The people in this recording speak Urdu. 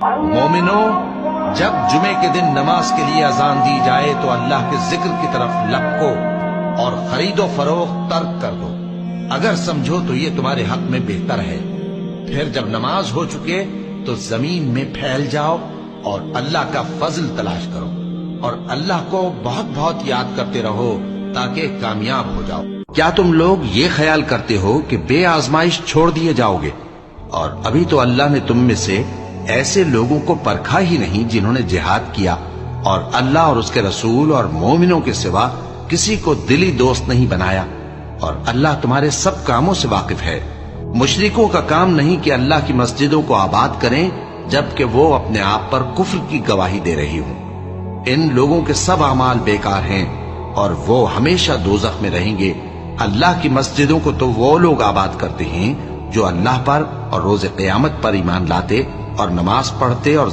مومنو، جب جمعے کے دن نماز کے لیے اذان دی جائے تو اللہ کے ذکر کی طرف لپکو اور خرید و فروخت ترک کر دو، اگر سمجھو تو یہ تمہارے حق میں بہتر ہے۔ پھر جب نماز ہو چکے تو زمین میں پھیل جاؤ اور اللہ کا فضل تلاش کرو، اور اللہ کو بہت بہت یاد کرتے رہو تاکہ کامیاب ہو جاؤ۔ کیا تم لوگ یہ خیال کرتے ہو کہ بے آزمائش چھوڑ دیے جاؤ گے؟ اور ابھی تو اللہ نے تم میں سے ایسے لوگوں کو پرکھا ہی نہیں جنہوں نے جہاد کیا، اور اللہ اور اس کے رسول اور مومنوں کے سوا کسی کو دلی دوست نہیں بنایا، اور اللہ تمہارے سب کاموں سے واقف ہے۔ مشرکوں کا کام نہیں کہ اللہ کی مسجدوں کو آباد کریں جبکہ وہ اپنے آپ پر کفر کی گواہی دے رہی ہوں۔ ان لوگوں کے سب اعمال بیکار ہیں اور وہ ہمیشہ دوزخ میں رہیں گے۔ اللہ کی مسجدوں کو تو وہ لوگ آباد کرتے ہیں جو اللہ پر اور روز قیامت پر ایمان لاتے اور نماز پڑھتے اور